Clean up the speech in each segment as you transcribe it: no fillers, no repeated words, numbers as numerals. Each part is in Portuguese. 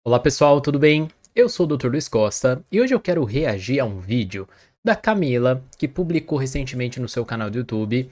Olá pessoal, tudo bem? Eu sou o Dr. Luiz Costa e hoje eu quero reagir a um vídeo da Camila, que publicou recentemente no seu canal do YouTube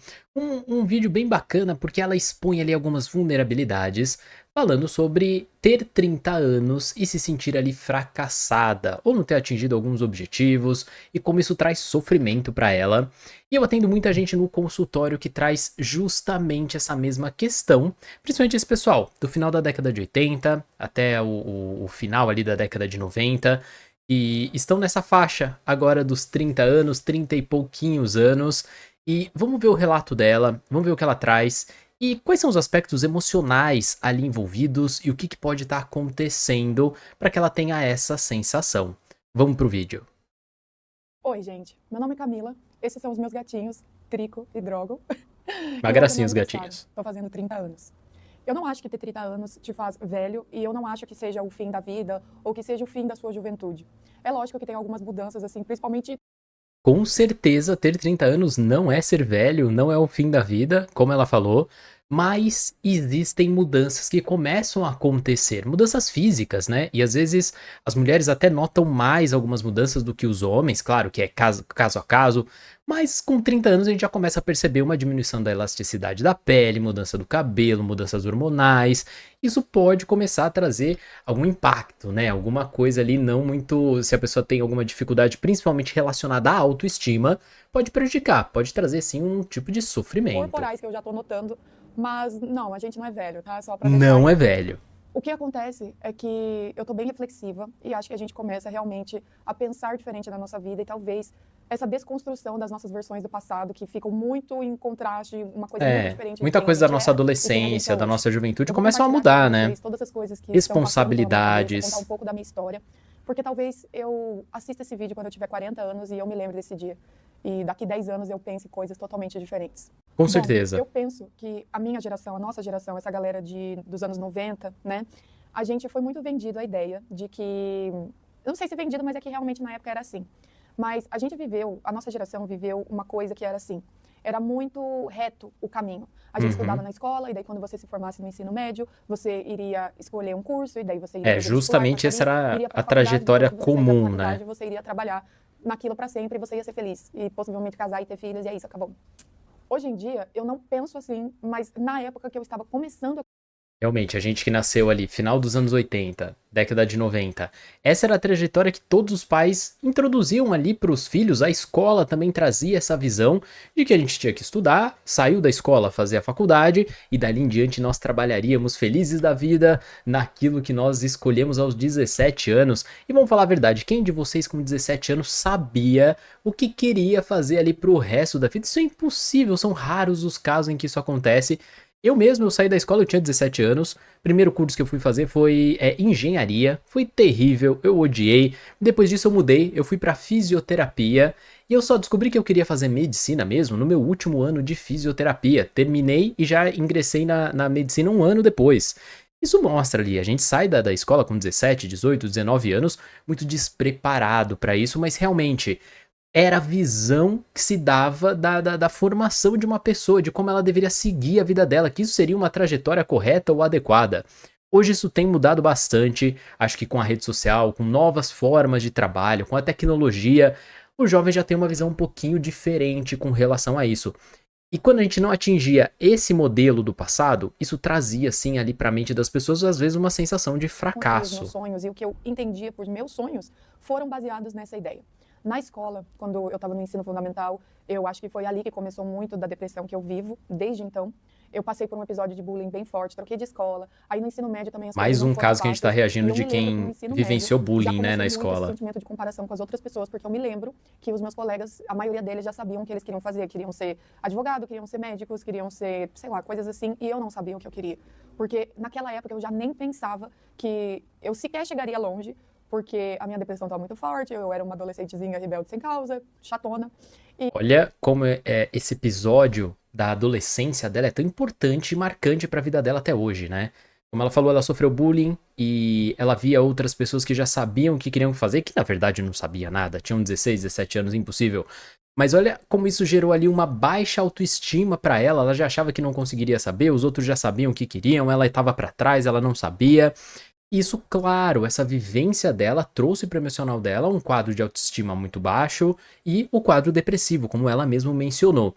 um vídeo bem bacana porque ela expõe ali algumas vulnerabilidades, falando sobre ter 30 anos e se sentir ali fracassada ou não ter atingido alguns objetivos e como isso traz sofrimento para ela. E eu atendo muita gente no consultório que traz justamente essa mesma questão. Principalmente esse pessoal, do final da década de 80 até o final ali da década de 90, e estão nessa faixa agora dos 30 anos, 30 e pouquinhos anos. E vamos ver o relato dela, vamos ver o que ela traz e quais são os aspectos emocionais ali envolvidos e o que pode estar acontecendo para que ela tenha essa sensação. Vamos pro vídeo. Oi, gente. Meu nome é Camila. Esses são os meus gatinhos, Trico e Drogo. Uma E eu vou pro meu gracinha os aniversário. gatinhos. Tô fazendo 30 anos. Eu não acho que ter 30 anos te faz velho e eu não acho que seja o fim da vida ou que seja o fim da sua juventude. É lógico que tem algumas mudanças, assim, principalmente. Com certeza, ter 30 anos não é ser velho, não é o fim da vida, como ela falou, mas existem mudanças que começam a acontecer, mudanças físicas, né? E às vezes as mulheres até notam mais algumas mudanças do que os homens, claro que é caso a caso, mas com 30 anos a gente já começa a perceber uma diminuição da elasticidade da pele, mudança do cabelo, mudanças hormonais. Isso pode começar a trazer algum impacto, né? Alguma coisa ali não muito. Se a pessoa tem alguma dificuldade, principalmente relacionada à autoestima, pode prejudicar, pode trazer sim um tipo de sofrimento. Corporais que eu já tô notando, mas não, a gente não é velho, tá? Só pra deixar Não aí. é velho. O que acontece é que eu tô bem reflexiva e acho que a gente começa realmente a pensar diferente na nossa vida e talvez essa desconstrução das nossas versões do passado que ficam muito em contraste, uma coisa muito É, diferente de muita quem a coisa da gente nossa era e quem a gente é adolescência, da hoje. nossa juventude Eu vou começam a compartilhar aqui com mudar, né? vocês todas as coisas que estão passando pela minha cabeça, contar um Responsabilidades. pouco da minha história, porque talvez eu assista esse vídeo quando eu tiver 40 anos e eu me lembre desse dia. E daqui 10 anos eu pense coisas totalmente diferentes. Com Bom, certeza. eu penso que a minha geração, a nossa geração, essa galera dos anos 90, né? A gente foi muito vendido a ideia de que. Eu não sei se vendido, mas é que realmente na época era assim. Mas a gente viveu, a nossa geração viveu uma coisa que era assim. Era muito reto o caminho. A gente estudava Uhum. na escola, e daí quando você se formasse no ensino médio, você iria escolher um curso, e daí você iria É, fazer vestibular, justamente essa passaria, era iria para a a faculdade, trajetória depois que você sair da comum, né? faculdade, você iria trabalhar naquilo para sempre, e você ia ser feliz. E possivelmente casar e ter filhos, e é isso, acabou. Hoje em dia, eu não penso assim, mas na época que eu estava começando a. Realmente, a gente que nasceu ali, final dos anos 80, década de 90, essa era a trajetória que todos os pais introduziam ali para os filhos. A escola também trazia essa visão de que a gente tinha que estudar, saiu da escola, fazer a faculdade e dali em diante nós trabalharíamos felizes da vida naquilo que nós escolhemos aos 17 anos. E vamos falar a verdade, quem de vocês com 17 anos sabia o que queria fazer ali pro resto da vida? Isso é impossível, são raros os casos em que isso acontece. Eu mesmo, eu saí da escola, eu tinha 17 anos. Primeiro curso que eu fui fazer foi engenharia. Foi terrível, eu odiei. Depois disso eu mudei, eu fui pra fisioterapia. E eu só descobri que eu queria fazer medicina mesmo no meu último ano de fisioterapia. Terminei e já ingressei na medicina um ano depois. Isso mostra ali, a gente sai da escola com 17, 18, 19 anos, muito despreparado pra isso, mas realmente era a visão que se dava da formação de uma pessoa, de como ela deveria seguir a vida dela, que isso seria uma trajetória correta ou adequada. Hoje isso tem mudado bastante, acho que com a rede social, com novas formas de trabalho, com a tecnologia, o jovem já tem uma visão um pouquinho diferente com relação a isso. E quando a gente não atingia esse modelo do passado, isso trazia, assim, ali pra mente das pessoas, às vezes, uma sensação de Construir os meus fracasso. sonhos e o que eu entendia por meus sonhos foram baseados nessa ideia. Na escola, quando eu estava no ensino fundamental, eu acho que foi ali que começou muito da depressão que eu vivo desde então. Eu passei por um episódio de bullying bem forte, troquei de escola. Aí no ensino médio também as coisas Mais não um foram caso que a gente tá fáceis. E reagindo eu de me lembro que no quem ensino médio vivenciou já bullying, né, começou na muito esse escola. sentimento de comparação com as outras pessoas, porque eu me lembro que os meus colegas, a maioria deles já sabiam o que eles queriam fazer. Queriam ser advogado, queriam ser médicos, queriam ser, sei lá, coisas assim. E eu não sabia o que eu queria. Porque naquela época eu já nem pensava que eu sequer chegaria longe, porque a minha depressão estava muito forte, eu era uma adolescentezinha rebelde sem causa, chatona. E Olha como esse episódio da adolescência dela é tão importante e marcante pra vida dela até hoje, né? Como ela falou, ela sofreu bullying e ela via outras pessoas que já sabiam o que queriam fazer, que na verdade não sabia nada, tinham 16, 17 anos, impossível. Mas olha como isso gerou ali uma baixa autoestima pra ela, ela já achava que não conseguiria saber, os outros já sabiam o que queriam, ela estava pra trás, ela não sabia. Isso, claro, essa vivência dela trouxe para o emocional dela um quadro de autoestima muito baixo e o quadro depressivo, como ela mesma mencionou.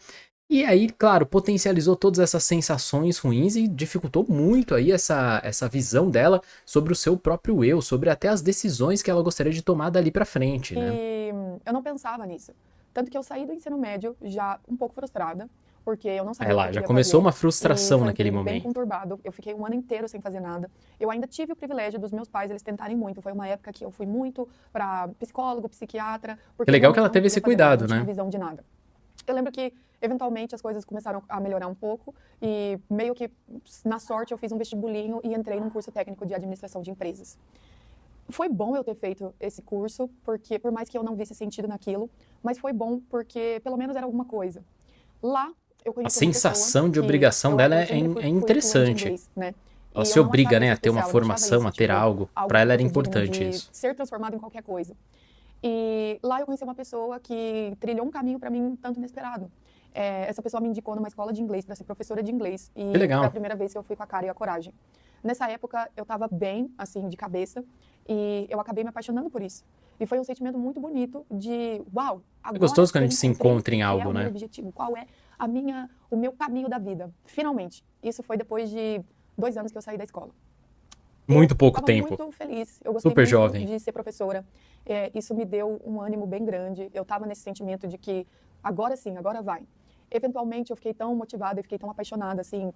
E aí, claro, potencializou todas essas sensações ruins e dificultou muito aí essa visão dela sobre o seu próprio eu, sobre até as decisões que ela gostaria de tomar dali pra frente, né? E eu não pensava nisso. Tanto que eu saí do ensino médio já um pouco frustrada, porque eu não Aí sabia o que lá, eu já queria começou fazer. uma E frustração foi um naquele período bem momento. conturbado. Eu fiquei um ano inteiro sem fazer nada. Eu ainda tive o privilégio dos meus pais, eles tentarem muito. Foi uma época que eu fui muito para psicólogo, psiquiatra, Que porque legal que realmente ela eu não teve queria esse fazer nada, não cuidado, tinha né? visão de nada. Eu lembro que, eventualmente, as coisas começaram a melhorar um pouco e, meio que, na sorte, eu fiz um vestibulinho e entrei num curso técnico de administração de empresas. Foi bom eu ter feito esse curso, porque por mais que eu não visse sentido naquilo, mas foi bom porque pelo menos era alguma coisa. Lá eu A conheci uma pessoa sensação de que obrigação dela eu é, sempre fui, é fui fluente em interessante. inglês, né? Ela E se eu não obriga, achava né, isso a ter uma especial, eu não achava formação, isso, a ter tipo, algo. algo Pra que ela era fosse digno importante de isso. ser transformado em qualquer coisa. E lá eu conheci uma pessoa que trilhou um caminho para mim um tanto inesperado. Essa pessoa me indicou numa escola de inglês para ser professora de inglês Que e foi a legal. primeira vez que eu fui com a cara e a coragem. Nessa época eu estava bem, assim, de cabeça e eu acabei me apaixonando por isso. E foi um sentimento muito bonito de, uau, É agora gostoso quando a eu gente se encontrei encontra o em que é algo, o meu né? objetivo, qual é o meu caminho da vida. Finalmente. Isso foi depois de 2 anos que eu saí da escola. Eu Muito pouco estava tempo. muito feliz, eu gostei Super muito jovem. de ser professora. Isso me deu um ânimo bem grande. Eu estava nesse sentimento de que agora sim, agora vai. Eventualmente eu fiquei tão motivada e fiquei tão apaixonada assim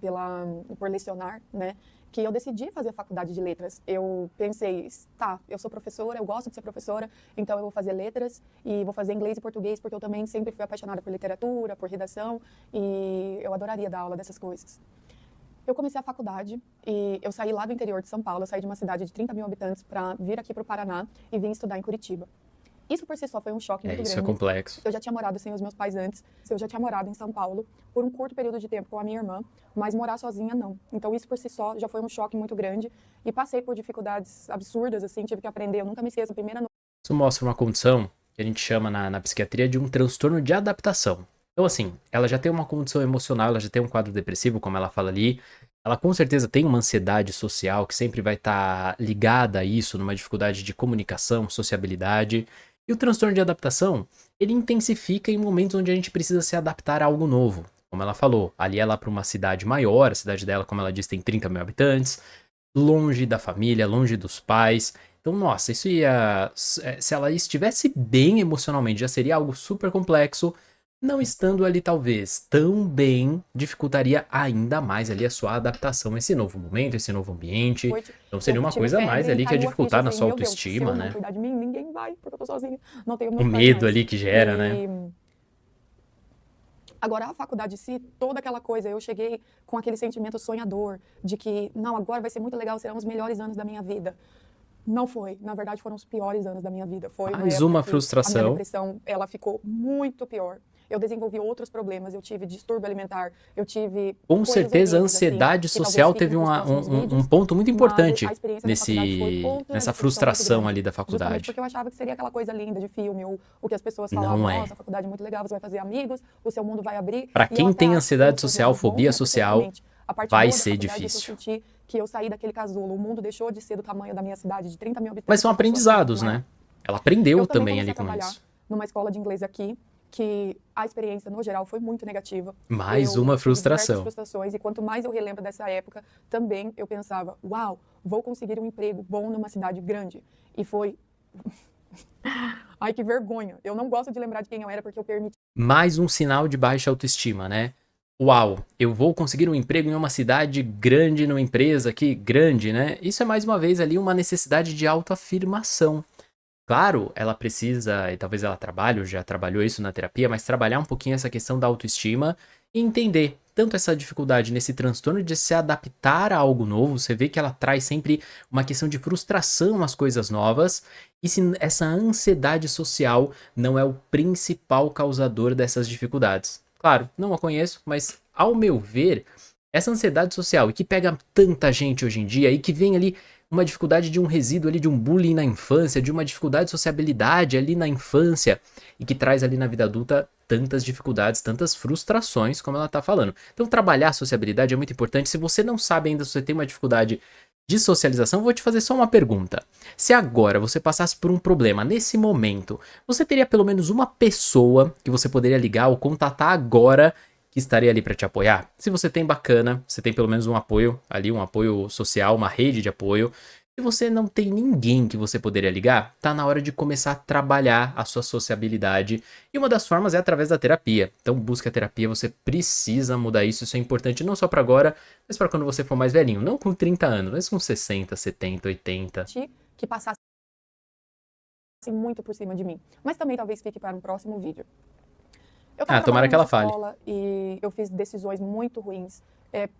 por lecionar, né, que eu decidi fazer a faculdade de letras. Eu pensei, tá, eu sou professora, eu gosto de ser professora, então eu vou fazer letras e vou fazer inglês e português porque eu também sempre fui apaixonada por literatura, por redação e eu adoraria dar aula dessas coisas. Eu comecei a faculdade e eu saí lá do interior de São Paulo, eu saí de uma cidade de 30 mil habitantes para vir aqui para o Paraná e vim estudar em Curitiba. Isso por si só foi um choque É, muito isso é grande. complexo. Eu já tinha morado sem os meus pais antes, eu já tinha morado em São Paulo por um curto período de tempo com a minha irmã, mas morar sozinha não. Então isso por si só já foi um choque muito grande e passei por dificuldades absurdas, assim, tive que aprender. Eu nunca me esqueço, a primeira noite. Isso mostra uma condição que a gente chama na psiquiatria de um transtorno de adaptação. Então, assim, ela já tem uma condição emocional, ela já tem um quadro depressivo, como ela fala ali. Ela com certeza tem uma ansiedade social que sempre vai estar ligada a isso, numa dificuldade de comunicação, sociabilidade. E o transtorno de adaptação, ele intensifica em momentos onde a gente precisa se adaptar a algo novo. Como ela falou, ali ela para uma cidade maior, a cidade dela, como ela disse, tem 30 mil habitantes, longe da família, longe dos pais. Então, nossa, isso ia. Se ela estivesse bem emocionalmente, já seria algo super complexo. Não estando ali, talvez, tão bem, dificultaria ainda mais ali a sua adaptação a esse novo momento, esse novo ambiente. Então, seria Eu uma tive coisa a mais febre e ali que ia caiu a ficha dificultar na assim, sua meu Deus, se eu autoestima, não né? cuidar de mim, ninguém vai, porque eu tô sozinha, não tenho O meus pais medo mais. ali que gera, né? E agora, a faculdade em si, toda aquela coisa, eu cheguei com aquele sentimento sonhador de que, não, agora vai ser muito legal, serão os melhores anos da minha vida. Não foi. Na verdade, foram os piores anos da minha vida. Foi uma Mais época uma que a minha frustração. depressão, ela ficou muito pior. Eu desenvolvi outros problemas, eu tive distúrbio alimentar, eu tive Com coisas certeza a horrendas, assim, ansiedade que talvez social fiquem teve para os próximos um vídeos, ponto muito mas a importante experiência da faculdade foi outra nessa decepção muito frustração grande. ali da Justamente faculdade. porque eu achava que seria aquela coisa linda de filme, o que as pessoas falavam, Não nossa, é. a faculdade é muito legal, você vai fazer amigos, o seu mundo vai abrir, Pra e eu quem até tem acho que tem os ansiedade seus social, lados bons, fobia né, porque social, realmente a parte vai boa da ser faculdade é que eu difícil. senti que eu saí daquele casulo, o mundo deixou de ser do tamanho da minha cidade, de 30 mil Mas habitantes, são e passou a ser muito aprendizados, maior. né? Ela Eu aprendeu também também comecei ali a com trabalhar isso. numa escola de inglês aqui, que a experiência, no geral, foi muito negativa. Mais Eu uma tive diversas frustração. frustrações, e quanto mais eu relembro dessa época, também eu pensava, uau, vou conseguir um emprego bom numa cidade grande. E foi... Ai, que vergonha. Eu não gosto de lembrar de quem eu era, porque eu permiti. Mais um sinal de baixa autoestima, né? Uau, eu vou conseguir um emprego em uma cidade grande, numa empresa aqui grande, né? Isso é mais uma vez ali uma necessidade de autoafirmação. Claro, ela precisa, e talvez ela trabalhe, ou já trabalhou isso na terapia, mas trabalhar um pouquinho essa questão da autoestima e entender tanto essa dificuldade nesse transtorno de se adaptar a algo novo. Você vê que ela traz sempre uma questão de frustração às coisas novas, e se essa ansiedade social não é o principal causador dessas dificuldades. Claro, não a conheço, mas ao meu ver, essa ansiedade social e que pega tanta gente hoje em dia e que vem ali uma dificuldade de um resíduo ali de um bullying na infância, de uma dificuldade de sociabilidade ali na infância e que traz ali na vida adulta tantas dificuldades, tantas frustrações, como ela tá falando. Então trabalhar a sociabilidade é muito importante. Se você não sabe ainda, se você tem uma dificuldade de socialização, eu vou te fazer só uma pergunta. Se agora você passasse por um problema nesse momento, você teria pelo menos uma pessoa que você poderia ligar ou contatar agora que estaria ali para te apoiar? Se você tem, bacana, você tem pelo menos um apoio ali, um apoio social, uma rede de apoio. Se você não tem ninguém que você poderia ligar, tá na hora de começar a trabalhar a sua sociabilidade. E uma das formas é através da terapia. Então busca a terapia, você precisa mudar isso. Isso é importante não só para agora, mas para quando você for mais velhinho. Não com 30 anos, mas com 60, 70, 80. Que passasse muito por cima de mim. Mas também talvez fique para um próximo vídeo. Eu tava Tomara que ela fale. escola e eu fiz decisões muito ruins.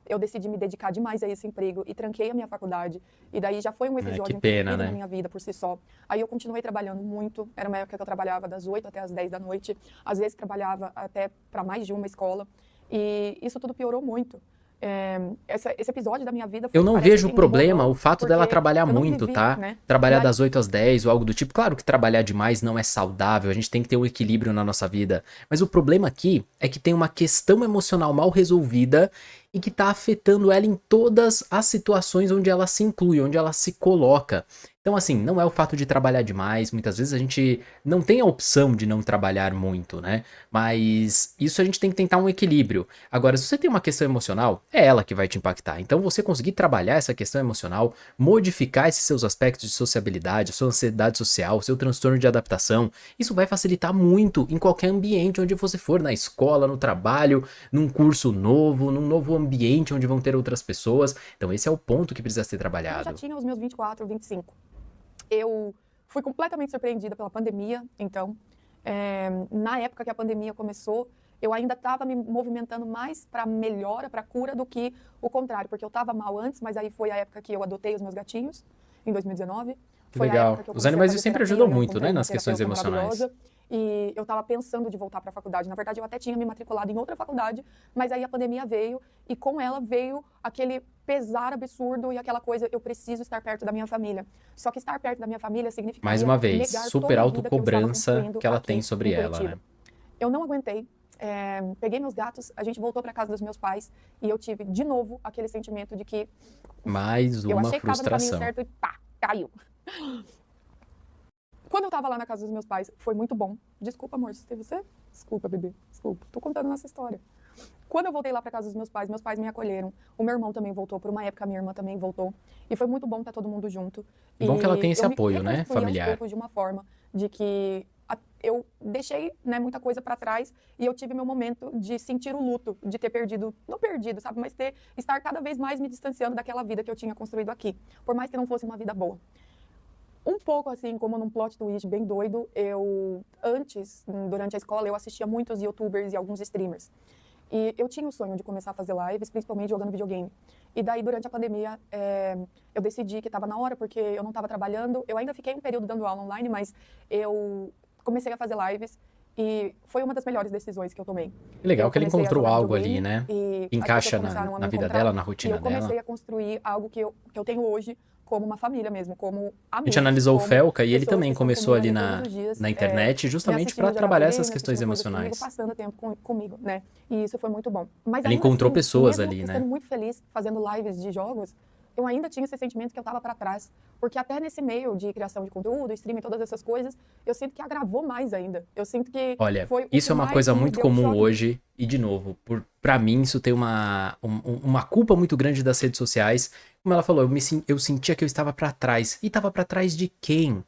Eu decidi me dedicar demais a esse emprego e tranquei a minha faculdade. E daí já foi um episódio que pena, na né? minha vida por si só. Aí eu continuei trabalhando muito. Era uma época que eu trabalhava das 8 até as 10 da noite. Às vezes trabalhava até para mais de uma escola. E isso tudo piorou muito. Esse episódio da minha vida foi, Eu não parece vejo assim, problema bobão, o fato dela porque trabalhar eu não muito, vivi, tá? né? Trabalhar E aí, das 8 às 10 ou algo do tipo. Claro que trabalhar demais não é saudável, a gente tem que ter um equilíbrio na nossa vida. Mas o problema aqui é que tem uma questão emocional mal resolvida e que tá afetando ela em todas as situações onde ela se inclui, onde ela se coloca. Então, assim, não é o fato de trabalhar demais, muitas vezes a gente não tem a opção de não trabalhar muito, né? Mas isso a gente tem que tentar um equilíbrio. Agora, se você tem uma questão emocional, é ela que vai te impactar. Então, você conseguir trabalhar essa questão emocional, modificar esses seus aspectos de sociabilidade, sua ansiedade social, seu transtorno de adaptação, isso vai facilitar muito em qualquer ambiente onde você for, na escola, no trabalho, num curso novo, num novo ambiente onde vão ter outras pessoas. Então, esse é o ponto que precisa ser eu já trabalhado. tinha os meus 24, 25. Eu fui completamente surpreendida pela pandemia, então, na época que a pandemia começou, eu ainda estava me movimentando mais para melhora, para cura, do que o contrário, porque eu estava mal antes, mas aí foi a época que eu adotei os meus gatinhos, em 2019. Foi a Legal. época que eu Os comecei a animais fazer sempre terapia, ajudam e eu muito, encontrei né, uma nas questões terapeuta emocionais. maravilhosa. E eu estava pensando de voltar para a faculdade. Na verdade, eu até tinha me matriculado em outra faculdade, mas aí a pandemia veio e com ela veio aquele pesar absurdo e aquela coisa, eu preciso estar perto da minha família. Só que estar perto da minha família Mais significaria uma vez, negar super toda a vida que eu estava autocobrança construindo que ela aqui tem sobre em ela, Curitiba. né? Eu não aguentei, peguei meus gatos, a gente voltou para casa dos meus pais e eu tive de novo aquele sentimento de que Mais eu uma achei que estava no caminho frustração. certo e pá, caiu. Quando eu tava lá na casa dos meus pais, foi muito bom. Desculpa, amor, se você... Desculpa, bebê. Desculpa. Tô contando nossa história. Quando eu voltei lá pra casa dos meus pais me acolheram. O meu irmão também voltou. Por uma época, a minha irmã também voltou. E foi muito bom estar todo mundo junto. Bom que ela tem E esse eu me apoio, né, reconstruí aos familiar. poucos de uma forma de que eu deixei, né, muita coisa pra trás e eu tive meu momento de sentir o luto, de ter perdido, não perdido, sabe, mas estar cada vez mais me distanciando daquela vida que eu tinha construído aqui. Por mais que não fosse uma vida boa. Um pouco assim, como num plot twist bem doido, durante a escola, eu assistia muitos youtubers e alguns streamers. E eu tinha o sonho de começar a fazer lives, principalmente jogando videogame. E daí, durante a pandemia, eu decidi que estava na hora, porque eu não estava trabalhando. Eu ainda fiquei um período dando aula online, mas eu comecei a fazer lives e foi uma das melhores decisões que eu tomei. Que legal Eu que ele comecei a encontrou jogar algo ali, videogame né? e Que as pessoas encaixa começaram a na me vida encontrar. dela, na E rotina eu comecei dela. a construir algo que eu tenho hoje como uma família mesmo, como A gente amigos, analisou o como Felca e ele pessoas também que estão começou comigo ali ali todos os dias, na internet me justamente assistindo para jogar trabalhar videogame, essas me questões assistindo coisas comigo, emocionais. passando tempo comigo, né? E isso foi muito bom. Mas Ela ainda encontrou assim, pessoas mesmo ali, né? estando muito feliz fazendo lives de jogos, eu ainda tinha esse sentimento que eu estava para trás. Porque até nesse meio de criação de conteúdo, streaming, todas essas coisas, eu sinto que agravou mais ainda. Eu sinto que Olha, foi o isso que é uma mais coisa me muito deu um comum choque. hoje, e de novo, pra mim isso tem uma culpa muito grande das redes sociais. Como ela falou, eu sentia que eu estava pra trás. E tava pra trás de quem?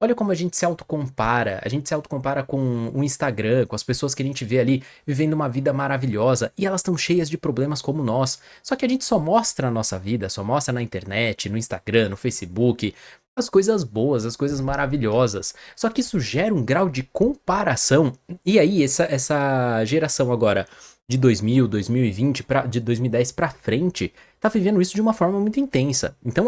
Olha como a gente se autocompara. A gente se autocompara com o Instagram, com as pessoas que a gente vê ali vivendo uma vida maravilhosa e elas estão cheias de problemas como nós. Só que a gente só mostra a nossa vida, só mostra na internet, no Instagram, no Facebook, as coisas boas, as coisas maravilhosas. Só que isso gera um grau de comparação. E aí, essa geração agora de 2000, 2020, de 2010 pra frente, tá vivendo isso de uma forma muito intensa. Então,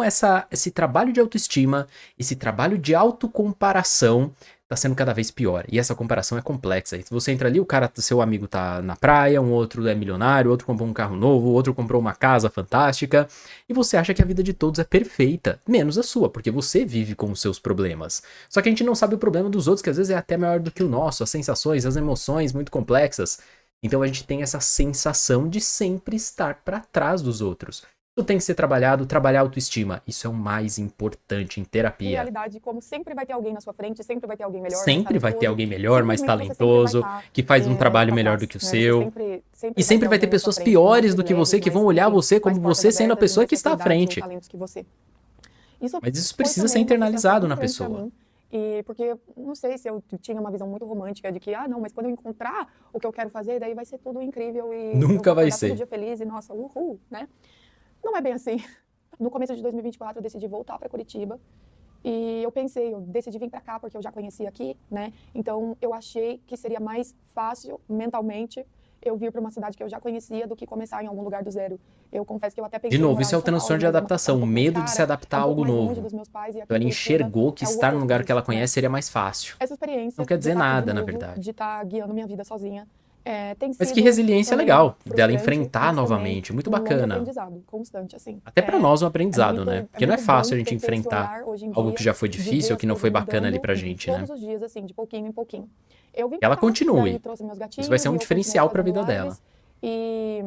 esse trabalho de autoestima, esse trabalho de autocomparação tá sendo cada vez pior. E essa comparação é complexa. E se você entra ali, seu amigo tá na praia, um outro é milionário, outro comprou um carro novo, outro comprou uma casa fantástica, e você acha que a vida de todos é perfeita, menos a sua, porque você vive com os seus problemas. Só que a gente não sabe o problema dos outros, que às vezes é até maior do que o nosso, as sensações, as emoções muito complexas. Então a gente tem essa sensação de sempre estar para trás dos outros. Isso tem que ser trabalhado, trabalhar a autoestima. Isso é o mais importante em em terapia. realidade, como sempre vai ter alguém na sua frente, sempre vai ter alguém melhor, mais Sempre vai ter talentoso, alguém melhor, mais simplesmente você sempre vai talentoso, estar que faz um trabalho para melhor do trás, que o né? Você seu. sempre, E sempre vai ter sempre vai ter alguém na sua pessoas frente com mais piores do que você privilégios, que vão mais, olhar enfim, você mais como portas você sendo a abertas, pessoa mais que está à facilidades ou frente. talentos que você. Isso Mas isso foi precisa ser também uma frustração internalizado muito na grande para pessoa. mim. E porque não sei se eu tinha uma visão muito romântica de que, não, mas quando eu encontrar o que eu quero fazer, daí vai ser tudo incrível e eu Nunca vou vai acordar todo ser. dia feliz e, nossa, uhul, né? Não é bem assim. No começo de 2024, eu decidi voltar para Curitiba. E eu decidi vir para cá porque eu já conhecia aqui, né? Então eu achei que seria mais fácil mentalmente eu vir para uma cidade que eu já conhecia do que começar em algum lugar do zero. Eu confesso que eu até De pensei em novo, morar isso é em o São Paulo, transtorno de mas é uma capital adaptação, um o pouco mais medo de se cara, adaptar é a um pouco algo mais longe novo. dos meus pais e Então aqui em ela Curitiba enxergou que é o estar num oposto lugar que ela disso, né? conhece seria mais fácil. Essa experiência Não quer de dizer estar aqui de nada, na novo, verdade. de estar guiando minha vida sozinha, tem Mas que sido resiliência também legal dela frustrante, enfrentar mas também novamente. Muito um longo bacana. aprendizado, constante, assim. Até pra nós um aprendizado, né? É Porque não é muito bom fácil a gente eu ter esse enfrentar olhar hoje em algo que dia já foi de ver difícil, as que não foi coisas bacana ali mudando pra gente, né? todos os dias, assim, de pouquinho em pouquinho. Eu vim Que pra ela cá, daí continue. trouxe meus Isso vai gatinhos ser um e eu continuo diferencial pra fazendo vida dela. lives. E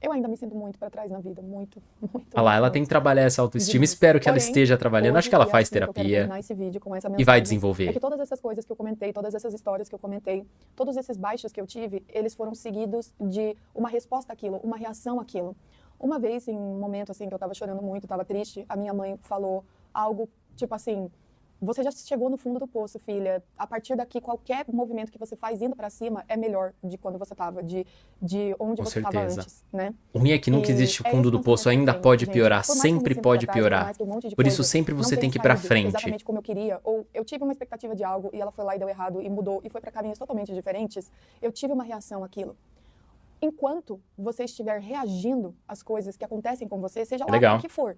eu ainda me sinto muito pra trás na vida, muito, muito, Olha lá, muito, ela tem que muito. trabalhar essa autoestima. Demais. Espero que ela Porém, esteja trabalhando. Acho hoje, que ela e é faz assim que eu quero terapia terminar esse vídeo com essa e vai mensagem, é que desenvolver. todas essas coisas que eu comentei, todas essas histórias que eu comentei, todos esses baixos que eu tive, eles foram seguidos de uma resposta àquilo, uma reação àquilo. Uma vez, em um momento assim que eu tava chorando muito, tava triste, a minha mãe falou algo tipo assim: você já chegou no fundo do poço, filha. A partir daqui, qualquer movimento que você faz indo pra cima é melhor de quando você tava, de onde Com você tava certeza. antes, né? O ruim é que nunca E existe o é fundo esse do poço, pensamento que eu ainda tenho, pode gente. piorar. Por mais que eu me Sempre sinta pra pode trás, por piorar. mais que um monte de Por isso coisa sempre não você tenha tem que ir pra saído frente. exatamente como eu queria, ou eu tive uma expectativa de algo e ela foi lá e deu errado e mudou e foi pra caminhos totalmente diferentes, eu tive uma reação àquilo. Enquanto você estiver reagindo às coisas que acontecem com você, seja É lá o legal. que for,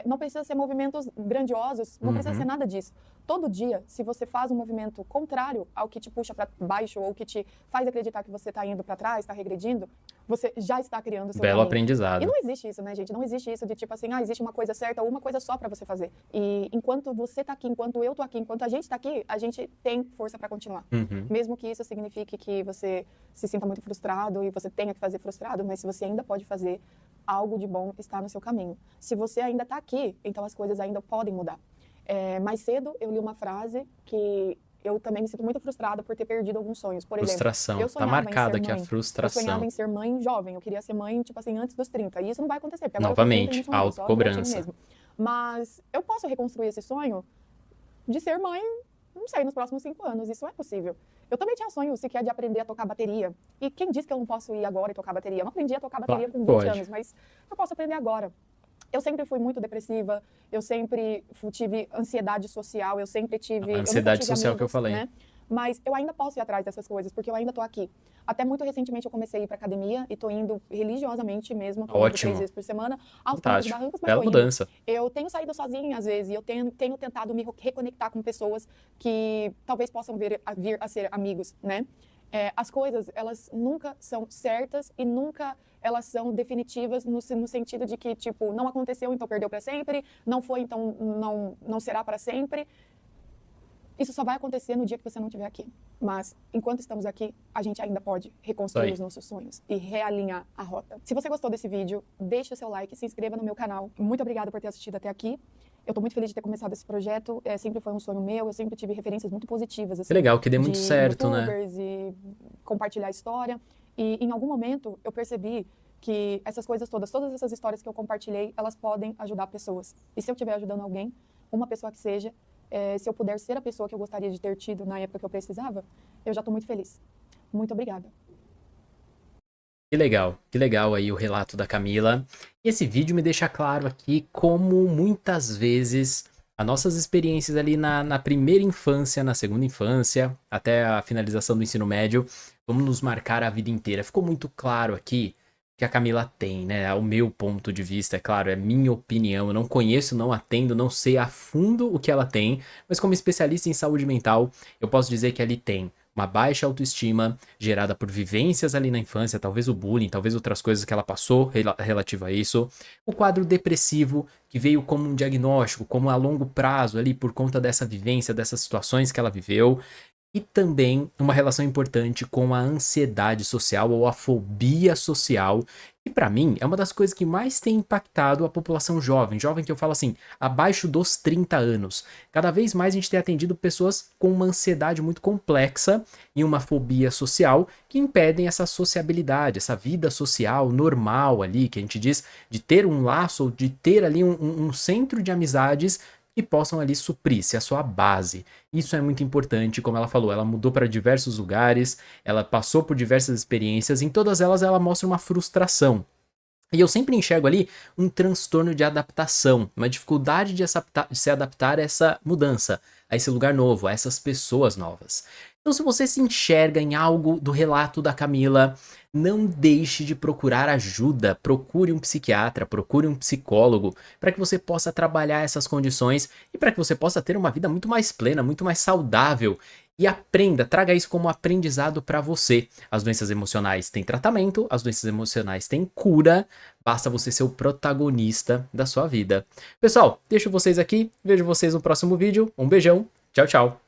não precisa ser movimentos grandiosos, não precisa ser Uhum. nada disso. Todo dia, se você faz um movimento contrário ao que te puxa para baixo ou que te faz acreditar que você está indo para trás, está regredindo, você já está criando o seu Belo caminho. E aprendizado. não existe isso, né, gente? Não existe isso de tipo assim, existe uma coisa certa ou uma coisa só para você fazer. E enquanto você está aqui, enquanto eu tô aqui, enquanto a gente está aqui, a gente tem força para continuar. Uhum. Mesmo que isso signifique que você se sinta muito frustrado e você tenha que fazer frustrado, mas se você ainda pode fazer, algo de bom está no seu caminho. Se você ainda está aqui, então as coisas ainda podem mudar. Mais cedo eu li uma frase que eu também me sinto muito frustrada por ter perdido alguns sonhos. Por exemplo, Frustração. eu Tá sonhava em marcada ser aqui a mãe. Eu sonhava frustração. em ser mãe jovem. Eu queria ser mãe, tipo assim, antes dos 30. E isso não vai acontecer, porque agora eu tenho 30 e não Novamente, sou mãe, só gatinho autocobrança. mesmo. Mas eu posso reconstruir esse sonho de ser mãe, não sei, nos próximos 5 anos. Isso é possível. Eu também tinha sonho sequer de aprender a tocar bateria. E quem disse que eu não posso ir agora e tocar bateria? Eu não aprendi a tocar bateria Claro com que 20 pode. anos, mas eu posso aprender agora. Eu sempre fui muito depressiva, eu sempre tive ansiedade social, eu sempre tive... A eu nunca ansiedade tive social que eu amigos, falei. né? Mas eu ainda posso ir atrás dessas coisas, porque eu ainda tô aqui. Até muito recentemente eu comecei a ir pra academia e tô indo religiosamente mesmo, tô indo 3 Ótimo. vezes por semana, aos trancos e Fantástico. barrancos, mas Bela tô indo. mudança. Eu tenho saído sozinha às vezes e eu tenho tentado me reconectar com pessoas que talvez possam vir a ser amigos, né? As coisas, elas nunca são certas e nunca elas são definitivas no sentido de que, tipo, não aconteceu, então perdeu para sempre, não foi, então não será para sempre. Isso só vai acontecer no dia que você não estiver aqui. Mas, enquanto estamos aqui, a gente ainda pode reconstruir os nossos sonhos e realinhar a rota. Se você gostou desse vídeo, deixe o seu like, se inscreva no meu canal. Muito obrigada por ter assistido até aqui. Eu tô muito feliz de ter começado esse projeto. Sempre foi um sonho meu, eu sempre tive referências muito positivas, assim, Que legal, que dê muito de certo, né? youtubers e compartilhar a história. E em algum momento eu percebi que essas coisas todas essas histórias que eu compartilhei, elas podem ajudar pessoas. E se eu estiver ajudando alguém, uma pessoa que seja, se eu puder ser a pessoa que eu gostaria de ter tido na época que eu precisava, eu já tô muito feliz. Muito obrigada. Que legal aí o relato da Camila. Esse vídeo me deixa claro aqui como muitas vezes as nossas experiências ali na primeira infância, na segunda infância, até a finalização do ensino médio, vão nos marcar a vida inteira. Ficou muito claro aqui que a Camila tem, né? O meu ponto de vista, é claro, é minha opinião. Eu não conheço, não atendo, não sei a fundo o que ela tem, mas como especialista em saúde mental, eu posso dizer que ali tem uma baixa autoestima gerada por vivências ali na infância, talvez o bullying, talvez outras coisas que ela passou relativo a isso. O quadro depressivo, que veio como um diagnóstico, como a longo prazo ali por conta dessa vivência, dessas situações que ela viveu. e também uma relação importante com a ansiedade social ou a fobia social, que para mim é uma das coisas que mais tem impactado a população jovem, jovem que eu falo assim, abaixo dos 30 anos. Cada vez mais a gente tem atendido pessoas com uma ansiedade muito complexa e uma fobia social que impedem essa sociabilidade, essa vida social normal ali, que a gente diz, de ter um laço ou de ter ali um centro de amizades que possam ali suprir, ser a sua base. Isso é muito importante, como ela falou, ela mudou para diversos lugares, ela passou por diversas experiências, em todas elas ela mostra uma frustração. E eu sempre enxergo ali um transtorno de adaptação, uma dificuldade de se adaptar a essa mudança, a esse lugar novo, a essas pessoas novas. Então, se você se enxerga em algo do relato da Camila, não deixe de procurar ajuda, procure um psiquiatra, procure um psicólogo, para que você possa trabalhar essas condições e para que você possa ter uma vida muito mais plena, muito mais saudável. E aprenda, traga isso como aprendizado para você. As doenças emocionais têm tratamento, as doenças emocionais têm cura, basta você ser o protagonista da sua vida. Pessoal, deixo vocês aqui, vejo vocês no próximo vídeo. Um beijão, tchau, tchau.